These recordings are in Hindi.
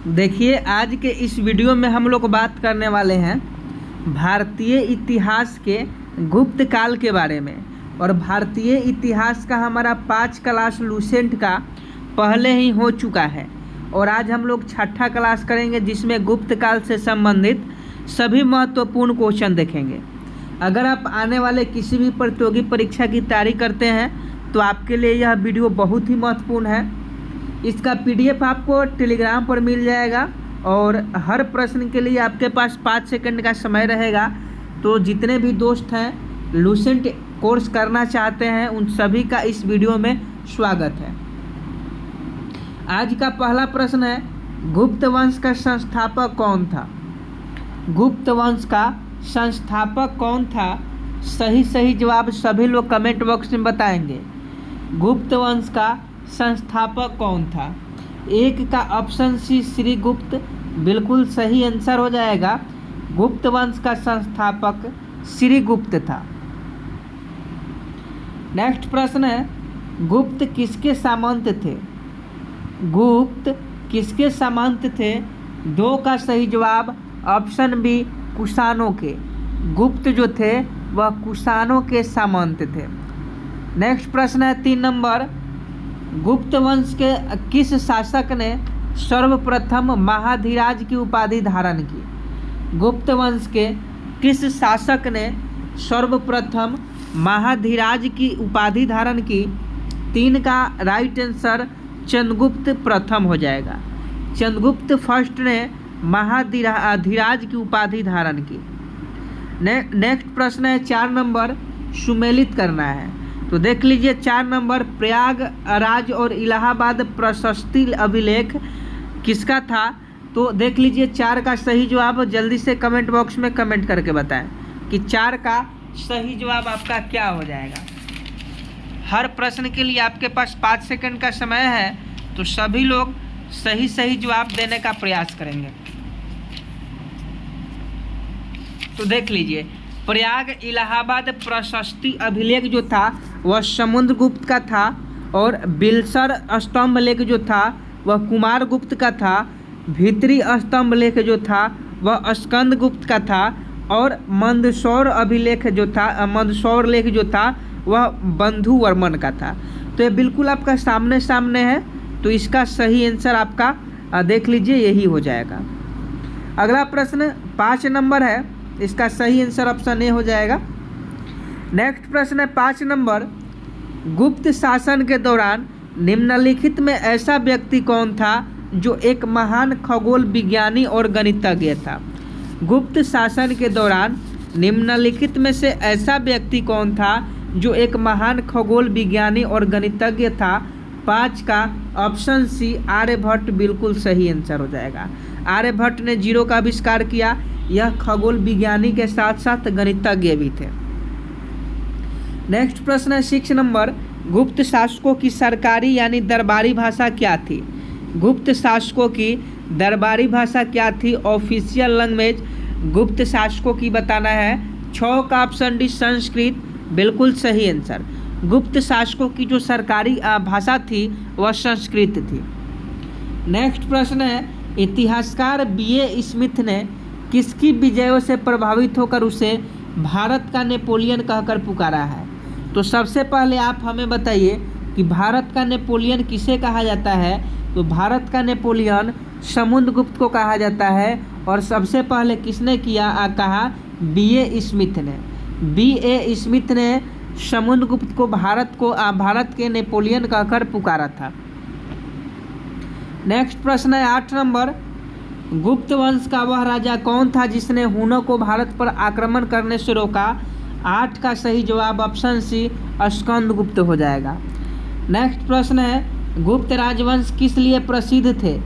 देखिए, आज के इस वीडियो में हम लोग बात करने वाले हैं भारतीय इतिहास के गुप्त काल के बारे में। और भारतीय इतिहास का हमारा 5 क्लास लूसेंट का पहले ही हो चुका है और आज हम लोग 6ठा क्लास करेंगे जिसमें गुप्त काल से संबंधित सभी महत्वपूर्ण क्वेश्चन देखेंगे। अगर आप आने वाले किसी भी प्रतियोगी परीक्षा की तैयारी करते हैं तो आपके लिए यह वीडियो बहुत ही महत्वपूर्ण है। इसका PDF आपको टेलीग्राम पर मिल जाएगा और हर प्रश्न के लिए आपके पास 5 सेकंड का समय रहेगा। तो जितने भी दोस्त हैं लूसेंट कोर्स करना चाहते हैं उन सभी का इस वीडियो में स्वागत है। आज का पहला प्रश्न है, गुप्त वंश का संस्थापक कौन था? गुप्त वंश का संस्थापक कौन था? सही जवाब सभी लोग कमेंट बॉक्स में बताएंगे। गुप्त वंश का संस्थापक कौन था? एक का ऑप्शन सी श्री गुप्त बिल्कुल सही आंसर हो जाएगा। गुप्त वंश का संस्थापक श्री गुप्त था। नेक्स्ट प्रश्न है, गुप्त किसके सामंत थे? गुप्त किसके सामंत थे? 2 का सही जवाब ऑप्शन बी कुषाणों के। गुप्त जो थे वह कुषाणों के सामंत थे। नेक्स्ट प्रश्न है 3 नंबर, गुप्त वंश के किस शासक ने सर्वप्रथम महाधिराज की उपाधि धारण की? गुप्त वंश के किस शासक ने सर्वप्रथम महाधिराज की उपाधि धारण की? 3 का राइट आंसर चंद्रगुप्त प्रथम हो जाएगा। चंद्रगुप्त फर्स्ट ने महाधिराज की उपाधि धारण की। नेक्स्ट प्रश्न है 4 नंबर, सुमेलित करना है। तो देख लीजिए 4 नंबर, प्रयागराज और इलाहाबाद प्रशस्ति अभिलेख किसका था? तो देख लीजिए 4 का सही जवाब जल्दी से कमेंट बॉक्स में कमेंट करके बताएं कि 4 का सही जवाब आपका क्या हो जाएगा। हर प्रश्न के लिए आपके पास 5 सेकंड का समय है तो सभी लोग सही जवाब देने का प्रयास करेंगे। तो देख लीजिए, प्रयाग इलाहाबाद प्रशस्ति अभिलेख जो था वह समुद्रगुप्त का था और बिलसर स्तंभ लेख जो था वह कुमारगुप्त का था। भीतरी स्तंभ लेख जो था वह स्कंदगुप्त का था और मंदसौर अभिलेख जो था, मंदसौर लेख जो था वह बंधुवर्मन का था। तो ये बिल्कुल आपका सामने है तो इसका सही आंसर आपका देख लीजिए यही हो जाएगा। अगला प्रश्न 5 नंबर है, इसका सही आंसर ऑप्शन ए हो जाएगा। नेक्स्ट प्रश्न है 5 नंबर, गुप्त शासन के दौरान निम्नलिखित में ऐसा व्यक्ति कौन था जो एक महान खगोल विज्ञानी और गणितज्ञ था? गुप्त शासन के दौरान निम्नलिखित में से ऐसा व्यक्ति कौन था जो एक महान खगोल विज्ञानी और गणितज्ञ था? 5 का ऑप्शन सी आर्यभट्ट बिल्कुल सही आंसर हो जाएगा। आर्यभट्ट ने जीरो का आविष्कार किया। यह खगोल विज्ञानी के साथ साथ गणितज्ञ भी थे। नेक्स्ट प्रश्न है 6 नंबर, गुप्त शासकों की सरकारी यानी दरबारी भाषा क्या थी? गुप्त शासकों की दरबारी भाषा क्या थी? ऑफिशियल लैंग्वेज गुप्त शासकों की बताना है। 6 का ऑप्शन डी संस्कृत बिल्कुल सही आंसर। गुप्त शासकों की जो सरकारी भाषा थी वह संस्कृत थी। नेक्स्ट प्रश्न है, इतिहासकार B.A. स्मिथ ने किसकी विजयों से प्रभावित होकर उसे भारत का नेपोलियन कहकर पुकारा है? तो सबसे पहले आप हमें बताइए कि भारत का नेपोलियन किसे कहा जाता है? तो भारत का नेपोलियन समुद्रगुप्त को कहा जाता है। और सबसे पहले किसने कहा? B.A. स्मिथ ने। B.A. स्मिथ ने समुद्रगुप्त को भारत के नेपोलियन कहकर पुकारा था। नेक्स्ट प्रश्न है 8 नंबर, गुप्त वंश का वह राजा कौन था जिसने हुनों को भारत पर आक्रमण करने से रोका? 8 का सही जवाब ऑप्शन सी स्कंदगुप्त हो जाएगा। नेक्स्ट प्रश्न है, गुप्त राजवंश किस लिए प्रसिद्ध थे?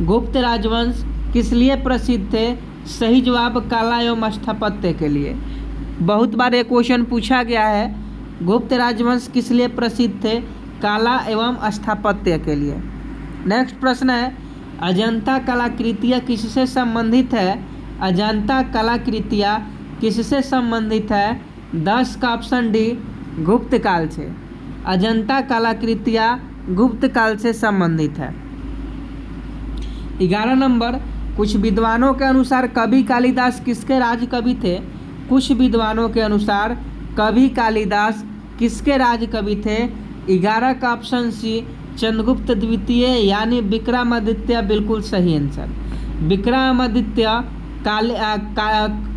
गुप्त राजवंश किस लिए प्रसिद्ध थे? सही जवाब कला एवं स्थापत्य के लिए। बहुत बार ये क्वेश्चन पूछा गया है, गुप्त राजवंश किस लिए प्रसिद्ध थे? कला एवं स्थापत्य के लिए। नेक्स्ट प्रश्न है, अजंता कलाकृतियाँ किससे संबंधित है? अजंता कलाकृतियाँ किससे संबंधित है? 10 का ऑप्शन डी गुप्त काल से। अजंता कलाकृतियाँ गुप्त काल से संबंधित है। 11 नंबर, कुछ विद्वानों के अनुसार कवि कालिदास किसके राज कवि थे? कुछ विद्वानों के अनुसार कवि कालिदास किसके राज कवि थे? 11 का ऑप्शन सी चंद्रगुप्त द्वितीय यानी विक्रमादित्य बिल्कुल सही आंसर।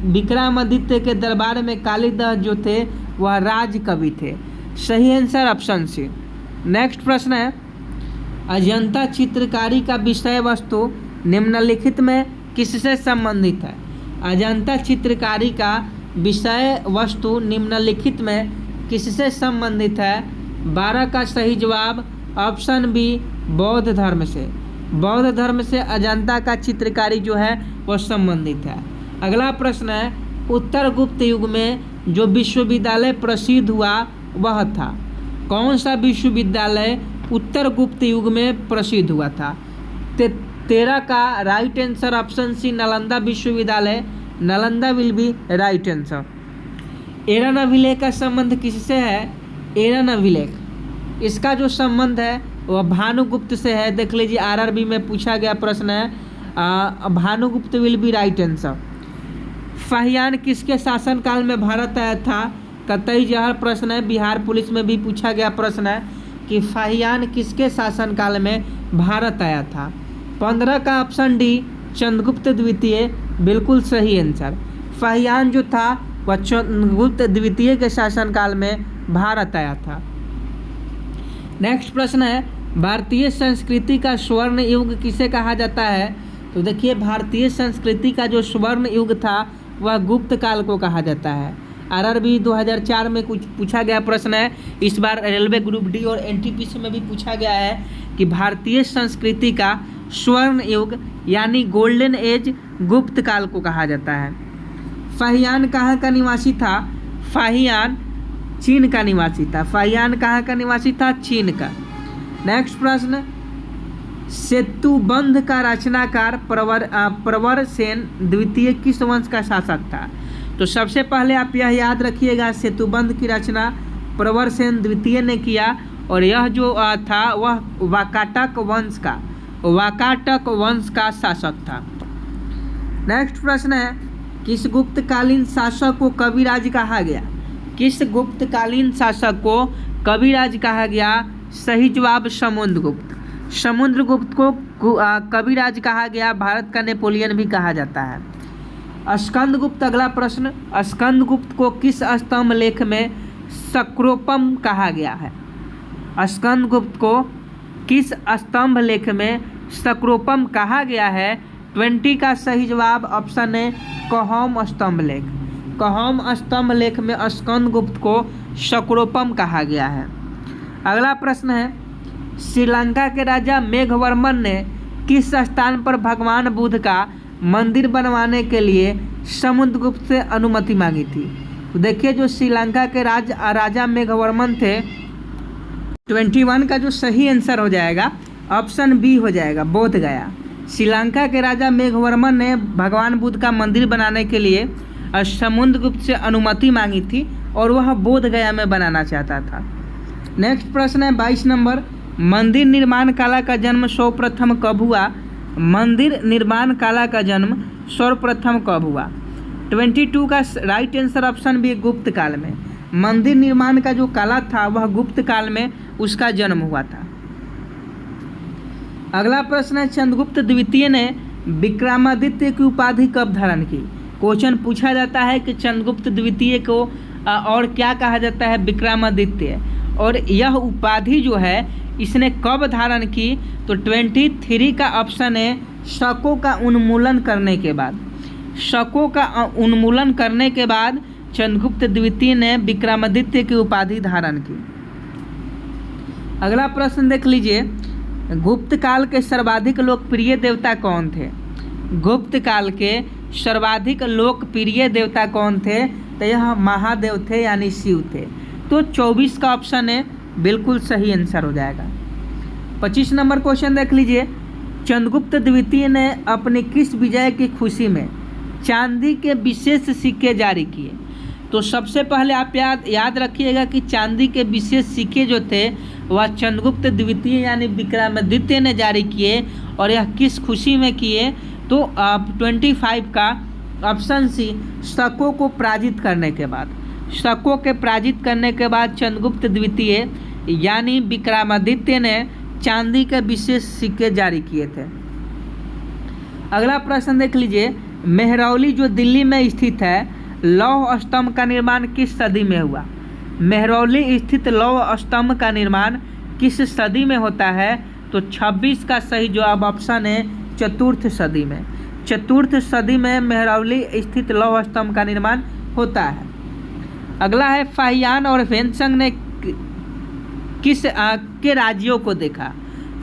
विक्रमादित्य के दरबार में कालिदास जो थे वह राज कवि थे। सही आंसर ऑप्शन सी। नेक्स्ट प्रश्न है, अजंता चित्रकारी का विषय वस्तु निम्नलिखित में किससे संबंधित है? अजंता चित्रकारी का विषय वस्तु निम्नलिखित में किससे संबंधित है? 12 का सही जवाब ऑप्शन बी बौद्ध धर्म से। बौद्ध धर्म से अजंता का चित्रकारी जो है वह संबंधित है। अगला प्रश्न है, उत्तर गुप्त युग में जो विश्वविद्यालय प्रसिद्ध हुआ वह था? कौन सा विश्वविद्यालय उत्तर गुप्त युग में प्रसिद्ध हुआ था? 13 का right answer option C Nalanda विश्वविद्यालय। Nalanda will be right answer. Eran अभिलेख का संबंध किससे है? एरन अभिलेख इसका जो संबंध है वह भानुगुप्त से है। देख लीजिए आरआरबी में पूछा गया प्रश्न है, Bhanugupta will be right answer. Fahien किसके शासनकाल में भारत आया था? कतई जहर प्रश्न है। बिहार पुलिस में भी पूछा गया प्रश्न है कि फाहियान किसके शासनकाल में भारत आया था? 15 का ऑप्शन डी चंद्रगुप्त द्वितीय बिल्कुल सही आंसर। फाहियान जो था वह चंद्रगुप्त द्वितीय के शासनकाल में भारत आया था। नेक्स्ट प्रश्न है, भारतीय संस्कृति का स्वर्ण युग किसे कहा जाता है? तो देखिए भारतीय संस्कृति का जो स्वर्ण युग था वह गुप्त काल को कहा जाता है। आरआरबी 2004 में कुछ पूछा गया प्रश्न है। इस बार रेलवे ग्रुप डी और एनटीपीसी में भी पूछा गया है कि भारतीय संस्कृति का स्वर्ण युग यानी गोल्डन एज गुप्त काल को कहा जाता है। फाहियान कहाँ का निवासी था? फाहियान चीन का निवासी था। फाहियान कहाँ का निवासी था? चीन का। नेक्स्ट प्रश्न, सेतुबंध का रचनाकार प्रवर सेन द्वितीय किस वंश का शासक था? तो सबसे पहले आप यह याद रखिएगा, सेतुबंध की रचना प्रवर सेन द्वितीय ने किया और यह जो था वह वाकाटक वंश का शासक था। नेक्स्ट प्रश्न है, किस गुप्तकालीन शासक को कविराज कहा गया? किस गुप्तकालीन शासक को कविराज कहा गया? सही जवाब समुद्रगुप्त। समुद्रगुप्त को कविराज कहा गया। भारत का नेपोलियन भी कहा जाता है। स्कंदगुप्त अगला प्रश्न, स्कंदगुप्त को किस स्तंभ लेख में सक्रोपम कहा गया है? स्कंदगुप्त को किस स्तंभ लेख में सक्रोपम कहा गया है? 20 का सही जवाब ऑप्शन है कौहम स्तंभ लेख। कौहम स्तंभ लेख में स्कंदगुप्त को सक्रोपम कहा गया है। अगला प्रश्न है, श्रीलंका के राजा मेघवर्मन ने किस स्थान पर भगवान बुद्ध का मंदिर बनवाने के लिए समुद्रगुप्त से अनुमति मांगी थी? तो देखिए जो श्रीलंका के राजा मेघवर्मन थे, 21 का जो सही आंसर हो जाएगा ऑप्शन बी हो जाएगा, बोध गया। श्रीलंका के राजा मेघवर्मन ने भगवान बुद्ध का मंदिर बनाने के लिए समुद्रगुप्त से अनुमति मांगी थी और वह बोध गया में बनाना चाहता था। नेक्स्ट प्रश्न है 22 नंबर, मंदिर निर्माण कला का जन्म सर्वप्रथम कब हुआ? मंदिर निर्माण कला का जन्म सर्वप्रथम कब हुआ? 22 का राइट आंसर ऑप्शन बी गुप्त काल में। मंदिर निर्माण का जो कला था वह गुप्त काल में उसका जन्म हुआ था। अगला प्रश्न है, चंद्रगुप्त द्वितीय ने विक्रमादित्य की उपाधि कब धारण की? क्वेश्चन पूछा जाता है कि चंद्रगुप्त द्वितीय को और क्या कहा जाता है? विक्रमादित्य। और यह उपाधि जो है इसने कब धारण की? तो 23 का ऑप्शन है शकों का उन्मूलन करने के बाद। शकों का उन्मूलन करने के बाद चंद्रगुप्त द्वितीय ने विक्रमादित्य की उपाधि धारण की। अगला प्रश्न देख लीजिए, गुप्त काल के सर्वाधिक लोकप्रिय देवता कौन थे? गुप्त काल के सर्वाधिक लोकप्रिय देवता कौन थे? तो यह महादेव थे यानी शिव थे। तो 24 का ऑप्शन है बिल्कुल सही आंसर हो जाएगा। 25 नंबर क्वेश्चन देख लीजिए, चंद्रगुप्त द्वितीय ने अपनी किस विजय की खुशी में चांदी के विशेष सिक्के जारी किए? तो सबसे पहले आप याद रखिएगा कि चांदी के विशेष सिक्के जो थे वह चंद्रगुप्त द्वितीय यानी विक्रमादित्य ने जारी किए, और यह किस खुशी में किए? तो 25 का ऑप्शन सी, शकों को पराजित करने के बाद। शकों के पराजित करने के बाद चंद्रगुप्त द्वितीय यानी विक्रमादित्य ने चांदी के विशेष सिक्के जारी किए थे। अगला प्रश्न देख लीजिए, मेहरौली जो दिल्ली में स्थित है, लौह स्तंभ का निर्माण किस सदी में हुआ? मेहरौली स्थित लौह स्तंभ का निर्माण किस सदी में होता है? तो 26 का सही जवाब ऑप्शन है चतुर्थ सदी में। चतुर्थ सदी में मेहरौली स्थित लौह स्तंभ का निर्माण होता है। अगला है, फाहियान और ह्वेनसंग ने किस के राज्यों को देखा?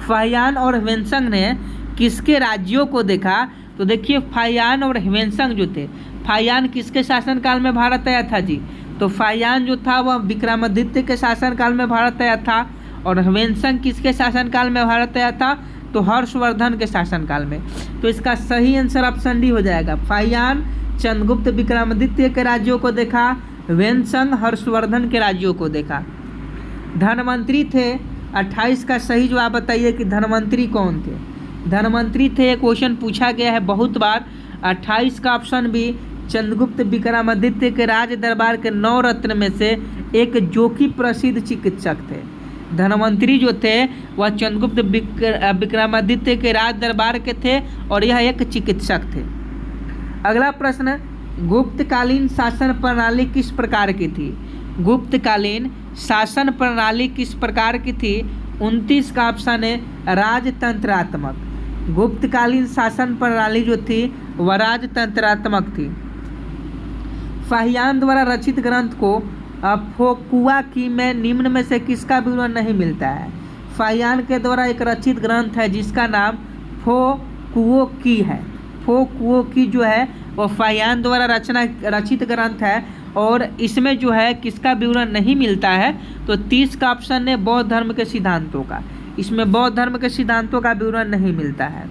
फाहियान और ह्वेनसंग ने किसके राज्यों को देखा? तो देखिए, फाहियान और ह्वेनसंग जो थे, फाहियान किसके शासनकाल में भारत आया था जी? तो फाहियान जो था वह विक्रमादित्य के शासनकाल में भारत आया था, और ह्वेनसंग किसके शासनकाल में भारत आया था? तो हर्षवर्धन के शासनकाल में। तो इसका सही आंसर ऑप्शन डी हो जाएगा। फाहियान चंद्रगुप्त विक्रमादित्य के राज्यों को देखा, ह्वेनसंग हर्षवर्धन के राज्यों को देखा। धनवंतरी थे, 28 का सही जवाब बताइए कि धनवंतरी कौन थे? धनवंतरी थे, ये क्वेश्चन पूछा गया है बहुत बार। 28 का ऑप्शन बी, चंद्रगुप्त विक्रमादित्य के राज दरबार के 9 रत्न में से एक जो कि प्रसिद्ध चिकित्सक थे। धनवंतरी जो थे वह चंद्रगुप्त विक्रमादित्य के राज दरबार के थे, और यह एक चिकित्सक थे। अगला प्रश्न, गुप्तकालीन शासन प्रणाली किस प्रकार की थी? गुप्तकालीन शासन प्रणाली किस प्रकार की थी? 29 का ऑप्शन है राजतंत्रात्मक। गुप्तकालीन शासन प्रणाली जो थी वह राजतंत्रात्मक थी। फाहियान द्वारा रचित ग्रंथ को फोकुआ की में निम्न में से किसका विवरण नहीं मिलता है? फाहियान के द्वारा एक रचित ग्रंथ है जिसका नाम फोकुओ की है। फोकुओ की जो है वो फाहियान द्वारा रचित ग्रंथ है, और इसमें जो है किसका विवरण नहीं मिलता है? तो 30 का ऑप्शन है बौद्ध धर्म के सिद्धांतों का। इसमें बौद्ध धर्म के सिद्धांतों का विवरण नहीं मिलता है।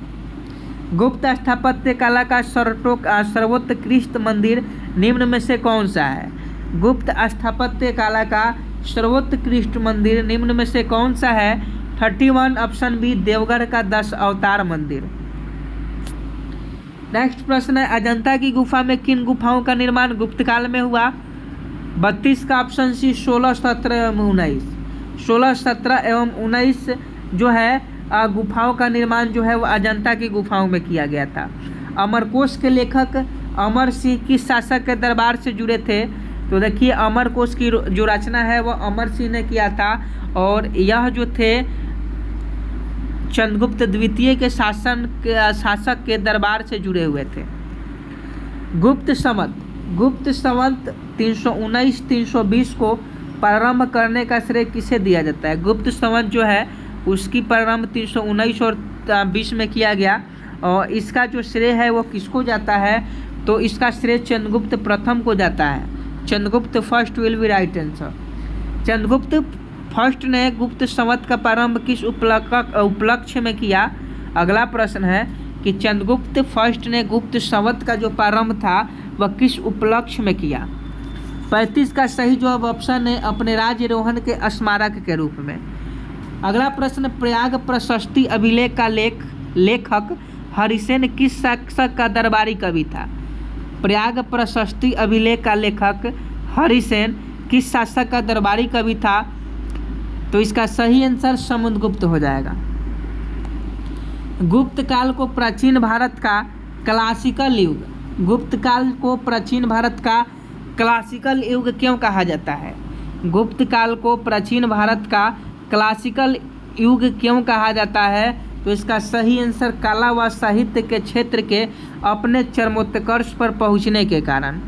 गुप्त स्थापत्य कला का सर्वोत्कृष्ट मंदिर निम्न में से कौन सा है? गुप्त स्थापत्य कला का सर्वोत्कृष्ट मंदिर निम्न में से कौन सा है? 31 ऑप्शन बी, देवगढ़ का 10 अवतार मंदिर। नेक्स्ट प्रश्न है, अजंता की गुफा में किन गुफाओं का निर्माण गुप्त काल में हुआ? 32 का ऑप्शन सी, 16, 17 एवं 19। 16, 17 एवं 19 जो है गुफाओं का निर्माण जो है वो अजंता की गुफाओं में किया गया था। अमरकोश के लेखक अमर सिंह किस शासक के दरबार से जुड़े थे? तो देखिए, अमरकोश की जो रचना है वो अमर सिंह ने किया था, और यह जो थे चंद्रगुप्त द्वितीय के शासक के दरबार से जुड़े हुए थे। गुप्त संवत 319-320 को प्रारंभ करने का श्रेय किसे दिया जाता है? गुप्त संवत जो है उसकी प्रारंभ 319 और 20 में किया गया, और इसका जो श्रेय है वो किसको जाता है? तो इसका श्रेय चंद्रगुप्त प्रथम को जाता है। Chandragupta first will be right answer. Chandragupta first ने गुप्त संवत का प्रारंभ किस उपलक्ष्य में किया? अगला प्रश्न है कि चंद्रगुप्त फर्स्ट ने गुप्त संवत का जो प्रारंभ था वह किस उपलक्ष्य में किया? 35 का सही जवाब ऑप्शन है अपने राज्यारोहण के स्मारक के रूप में। अगला प्रश्न, प्रयाग प्रशस्ति अभिलेख का लेखक हरिसेन किस शासक का दरबारी कवि था? प्रयाग प्रशस्ति अभिलेख का लेखक हरिसेन किस शासक का दरबारी कवि था? तो इसका सही आंसर समुद्रगुप्त हो जाएगा। गुप्त काल को प्राचीन भारत का क्लासिकल युग, गुप्त काल को प्राचीन भारत का क्लासिकल युग क्यों कहा जाता है? गुप्त काल को प्राचीन भारत का क्लासिकल युग क्यों कहा जाता है? तो इसका सही आंसर कला व साहित्य के क्षेत्र के अपने चरमोत्कर्ष पर पहुंचने के कारण।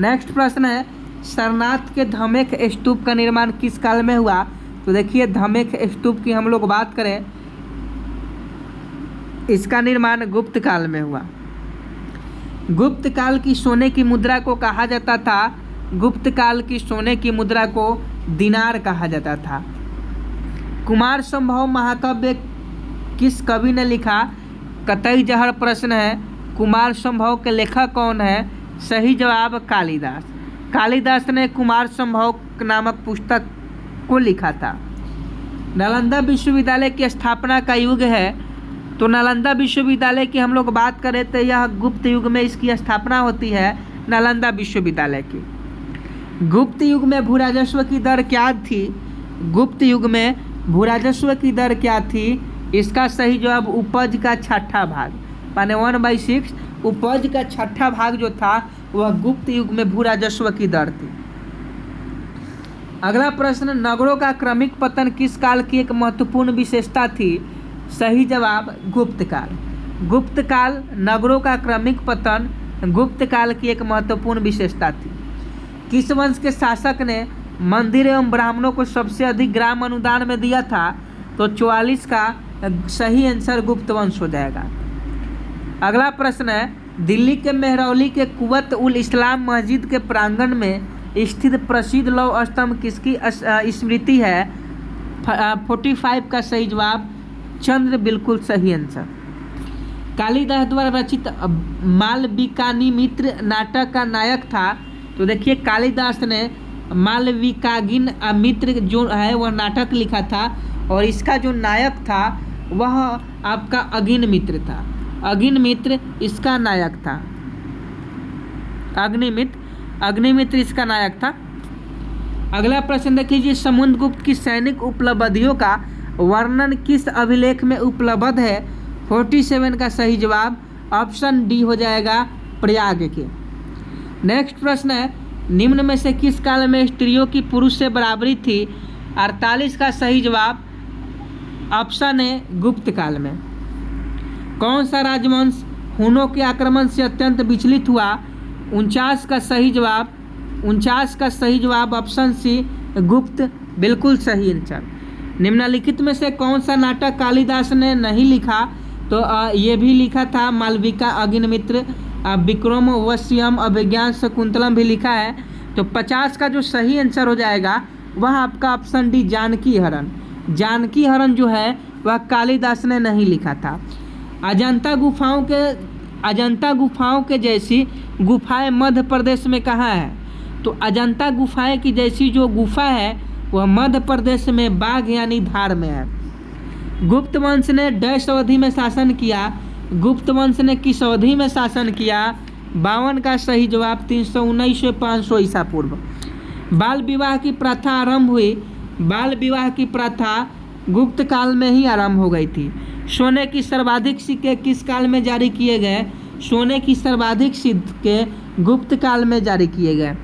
नेक्स्ट प्रश्न है, सारनाथ के धमेख स्तूप का निर्माण किस काल में हुआ? तो देखिए, धमेख स्तूप की हम लोग बात करें, इसका निर्माण गुप्त काल में हुआ। गुप्त काल की सोने की मुद्रा को कहा जाता था, गुप्त काल की सोने की मुद्रा को दिनार कहा जाता था। कुमार संभव महाकाव्य किस कवि ने लिखा? कतई जहर प्रश्न है। कुमार संभव के लेखक कौन है? सही जवाब कालिदास। कालिदास ने कुमार संभव नामक पुस्तक को लिखा था। नालंदा विश्वविद्यालय की स्थापना का युग है, तो नालंदा विश्वविद्यालय की हम लोग बात करें तो यह गुप्त युग में इसकी स्थापना होती है, नालंदा विश्वविद्यालय की। गुप्त युग में भू राजस्व की दर क्या थी? गुप्त युग में भू राजस्व की दर क्या थी? इसका सही जवाब उपज का छठा भाग, माने 1/6 उपज का छठा भाग जो था वह गुप्त युग में भू राजस्व की दर थी। अगला प्रश्न, नगरों का क्रमिक पतन किस काल की एक महत्वपूर्ण विशेषता थी? सही जवाब गुप्त काल। गुप्त काल नगरों का क्रमिक पतन गुप्त काल की एक महत्वपूर्ण विशेषता थी। किस वंश के शासक ने मंदिर एवं ब्राह्मणों को सबसे अधिक ग्राम अनुदान में दिया था? तो 44 का सही आंसर गुप्त वंश हो जाएगा। अगला प्रश्न है, दिल्ली के मेहरौली के कुवत उल इस्लाम मस्जिद के प्रांगण में स्थित प्रसिद्ध लौह स्तंभ किसकी स्मृति है? 45 का सही जवाब चंद्र, बिल्कुल सही आंसर। कालिदास द्वारा रचित मालविकाग्निमित्र नाटक का नायक था? तो देखिए कालिदास ने मालविकाग्निमित्र जो है वह नाटक लिखा था और इसका जो नायक था वह आपका अग्निमित्र था। अग्निमित्र इसका नायक था। अग्निमित्र इसका नायक था। अगला प्रश्न देख लीजिए, समुद्रगुप्त की सैनिक उपलब्धियों का वर्णन किस अभिलेख में उपलब्ध है? 47 का सही जवाब ऑप्शन डी हो जाएगा, प्रयाग के। नेक्स्ट प्रश्न है, निम्न में से किस काल में स्त्रियों की पुरुष से बराबरी थी? 48 का सही जवाब ऑप्शन ए, गुप्त काल में। कौन सा राजवंश हुनों के आक्रमण से अत्यंत विचलित हुआ? 49 का सही जवाब ऑप्शन सी, गुप्त, बिल्कुल सही आंसर। निम्नलिखित में से कौन सा नाटक कालिदास ने नहीं लिखा? तो ये भी लिखा था मालविका अग्निमित्र, विक्रमोर्वशीयम, अभिज्ञान शकुंतलम भी लिखा है। तो 50 का जो सही आंसर हो जाएगा वह आपका ऑप्शन डी, जानकी हरण। जानकी हरण जो है वह कालिदास ने नहीं लिखा था। अजंता गुफाओं के जैसी गुफाएं मध्य प्रदेश में कहाँ है? तो अजंता गुफाएं की जैसी जो गुफा है वह मध्य प्रदेश में बाघ यानी धार में है। गुप्त वंश ने डैश अवधि में शासन किया? गुप्त वंश ने किस अवधि में शासन किया? 52 का सही जवाब 319 से 500 ईसा पूर्व। बाल विवाह की प्रथा आरंभ हुई? बाल विवाह की प्रथा गुप्त काल में ही आरंभ हो गई थी। सोने की सर्वाधिक सिक्के किस काल में जारी किए गए? सोने की सर्वाधिक सिक्के गुप्त काल में जारी किए गए।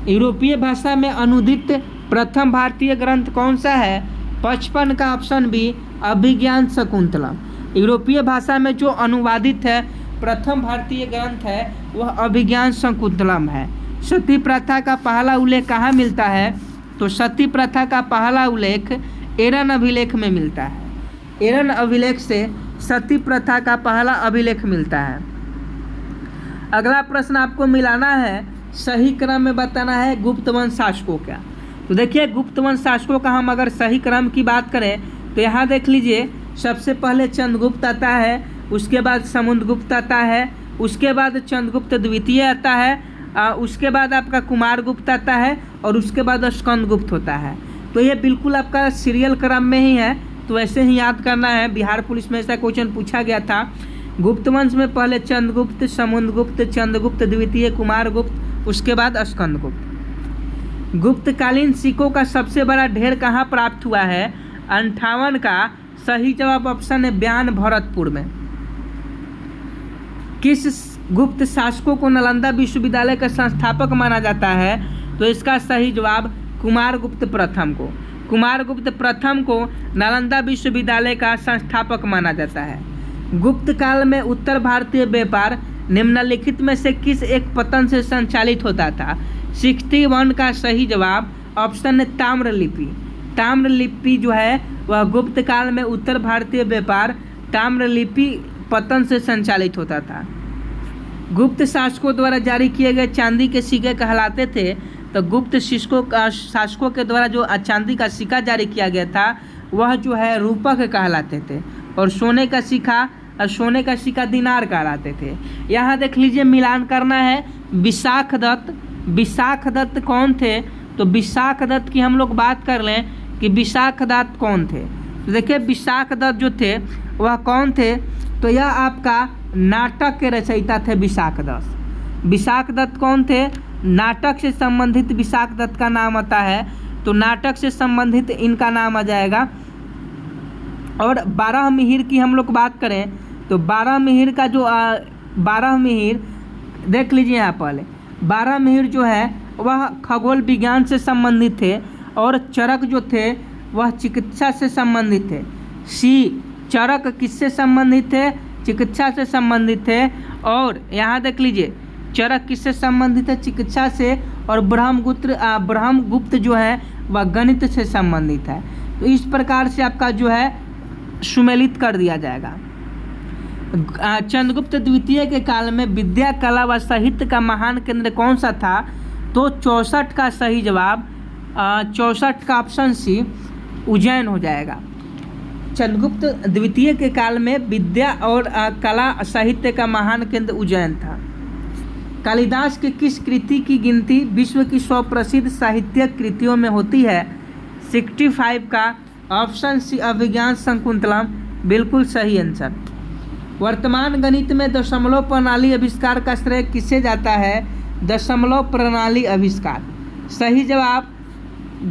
यूरोपीय भाषा में अनुदित प्रथम भारतीय ग्रंथ कौन सा है? 55 का ऑप्शन बी, अभिज्ञान शकुंतलम। यूरोपीय भाषा में जो अनुवादित है प्रथम भारतीय ग्रंथ है वह अभिज्ञान शकुंतलम है। सती प्रथा का पहला उल्लेख कहाँ मिलता है? तो सती प्रथा का पहला उल्लेख एरन अभिलेख में मिलता है। एरन अभिलेख से सती प्रथा का पहला अभिलेख मिलता है। अगला प्रश्न आपको मिलाना है, सही क्रम में बताना है गुप्त वंश शासकों का। तो देखिए गुप्त वंश शासकों का हम अगर सही क्रम की बात करें तो यहाँ देख लीजिए, सबसे पहले चंद्रगुप्त आता है, उसके बाद समुद्रगुप्त आता है, उसके बाद चंद्रगुप्त द्वितीय आता है, उसके बाद आपका कुमारगुप्त आता है और उसके बाद स्कंदगुप्त होता है। तो ये बिल्कुल आपका सीरियल क्रम में ही है, तो ऐसे ही याद करना है। बिहार पुलिस में ऐसा क्वेश्चन पूछा गया था। गुप्त वंश में पहले चंद्रगुप्त, समुद्रगुप्त, चंद्रगुप्त द्वितीय, कुमारगुप्त, उसके बाद स्कंदगुप्त। गुप्तकालीन सिक्कों का सबसे बड़ा ढेर कहाँ प्राप्त हुआ है? 58 का सही जवाब ऑप्शन है, ब्यान, भरतपुर में। किस गुप्त शासकों को नालंदा विश्वविद्यालय का संस्थापक माना जाता है? तो इसका सही जवाब कुमारगुप्त प्रथम को। कुमारगुप्त प्रथम को नालंदा विश्वविद्यालय का संस्थापक माना जाता है। गुप्त काल में उत्तर भारतीय व्यापार निम्नलिखित में से किस एक पतन से संचालित होता था? 61 का सही जवाब ऑप्शन है, ताम्रलिपि। ताम्रलिपि जो है वह गुप्त काल में उत्तर भारतीय व्यापार ताम्रलिपि पतन से संचालित होता था। गुप्त शासकों द्वारा जारी किए गए चांदी के सिक्के कहलाते थे? तो गुप्त शासकों के द्वारा जो चांदी का सिक्का जारी किया गया था वह जो है रूपक कहलाते थे, और सोने का सिक्का दिनार कहलाते थे। यहाँ देख लीजिए, मिलान करना है। विशाख दत्त विशाखदत्त कौन थे? तो विशाखदत्त की हम लोग बात कर लें कि विशाखदत्त कौन थे। तो देखिए विशाखदत्त जो थे वह कौन थे? तो यह आपका नाटक के रचयिता थे विशाखदत्त। विशाखदत्त कौन थे? नाटक से संबंधित विशाखदत्त का नाम आता है, तो नाटक से संबंधित इनका नाम आ जाएगा। और 12 मिहिर की हम लोग बात करें तो 12 मिहिर का जो 12 मिहिर देख लीजिए यहाँ पहले। 12 मिहिर जो है वह खगोल विज्ञान से संबंधित थे और चरक जो थे वह चिकित्सा से संबंधित थे। चरक किससे संबंधित थे? चिकित्सा से संबंधित थे। और यहाँ देख लीजिए चरक किससे संबंधित है? चिकित्सा से। और ब्रह्मगुप्त जो है वह गणित से संबंधित है। तो इस प्रकार से आपका जो है सुमेलित कर दिया जाएगा। चंद्रगुप्त द्वितीय के काल में विद्या, कला व साहित्य का महान केंद्र कौन सा था? तो 64 का सही जवाब 64 का ऑप्शन सी उज्जैन हो जाएगा। चंद्रगुप्त द्वितीय के काल में विद्या और कला साहित्य का महान केंद्र उज्जैन था। कालिदास की किस कृति की गिनती विश्व की 100 प्रसिद्ध साहित्यिक कृतियों में होती है? 65 का ऑप्शन सी अभिज्ञान शकुंतलम बिल्कुल सही आंसर। वर्तमान गणित में दशमलव प्रणाली आविष्कार का श्रेय किसे जाता है? दशमलव प्रणाली आविष्कार। सही जवाब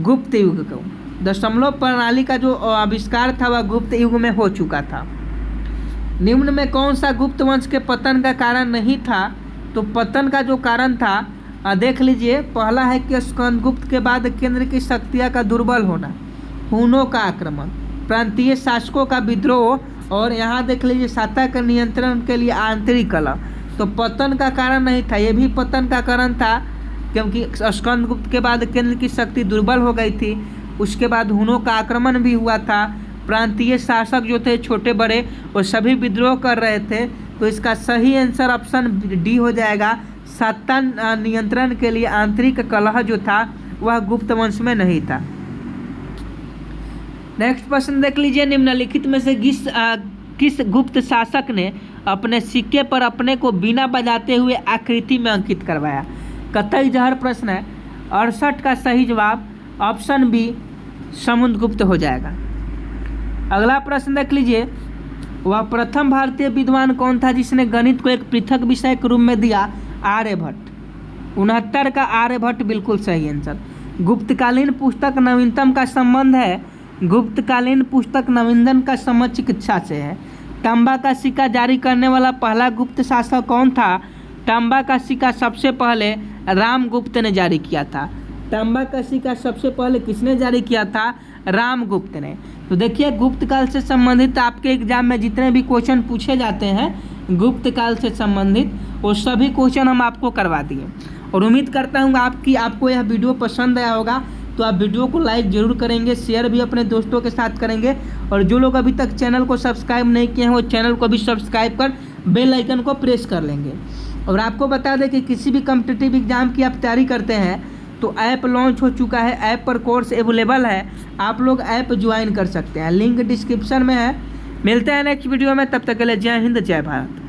गुप्त युग को। दशमलव प्रणाली का जो आविष्कार था वह गुप्त युग में हो चुका था। निम्न में कौन सा गुप्त वंश के पतन का कारण नहीं था? तो पतन का जो कारण था देख लीजिए, पहला है कि स्कंदगुप्त के बाद केंद्र की शक्तियाँ का दुर्बल होना, हुनों का आक्रमण, प्रांतीय शासकों का विद्रोह, और यहाँ देख लीजिए सत्ता के नियंत्रण के लिए आंतरिक कलह। तो पतन का कारण नहीं था, ये भी पतन का कारण था क्योंकि स्कंदगुप्त के बाद केंद्र की शक्ति दुर्बल हो गई थी। उसके बाद हुनों का आक्रमण भी हुआ था। प्रांतीय शासक जो थे छोटे बड़े वो सभी विद्रोह कर रहे थे। तो इसका सही आंसर ऑप्शन डी हो जाएगा। सत्ता नियंत्रण के लिए आंतरिक कलह जो था वह गुप्त वंश में नहीं था। नेक्स्ट प्रश्न देख लीजिए, निम्नलिखित में से किस गुप्त शासक ने अपने सिक्के पर अपने को बीना बजाते हुए आकृति में अंकित करवाया? कतई जहर प्रश्न है। 68 का सही जवाब ऑप्शन बी समुद्रगुप्त हो जाएगा। अगला प्रश्न देख लीजिए, वह प्रथम भारतीय विद्वान कौन था जिसने गणित को एक पृथक विषय के रूप में दिया? आर्यभट्ट। 69 का आर्यभट्ट बिल्कुल सही आंसर। गुप्तकालीन पुस्तक नवीनतम का संबंध है। गुप्तकालीन पुस्तक नवीनतम का संबंध चिकित्सा से है। तांबा का सिक्का जारी करने वाला पहला गुप्त शासक कौन था? तांबा का सिक्का सबसे पहले रामगुप्त ने जारी किया था। तांबा का सिक्का सबसे पहले किसने जारी किया था? रामगुप्त ने। तो देखिए गुप्त काल से संबंधित आपके एग्जाम में जितने भी क्वेश्चन पूछे जाते हैं गुप्त काल से संबंधित वो सभी क्वेश्चन हम आपको करवा दिए। और उम्मीद करता हूँ आपको यह वीडियो पसंद आया होगा। तो आप वीडियो को लाइक ज़रूर करेंगे, शेयर भी अपने दोस्तों के साथ करेंगे। और जो लोग अभी तक चैनल को सब्सक्राइब नहीं किए हैं वो चैनल को भी सब्सक्राइब कर बेल आइकन को प्रेस कर लेंगे। और आपको बता दें कि किसी भी कॉम्पिटिटिव एग्जाम की आप तैयारी करते हैं तो ऐप लॉन्च हो चुका है, ऐप पर कोर्स अवेलेबल है, आप लोग ऐप ज्वाइन कर सकते हैं, लिंक डिस्क्रिप्शन में है। मिलते हैं नेक्स्ट वीडियो में, तब तक के लिए जय हिंद जय भारत।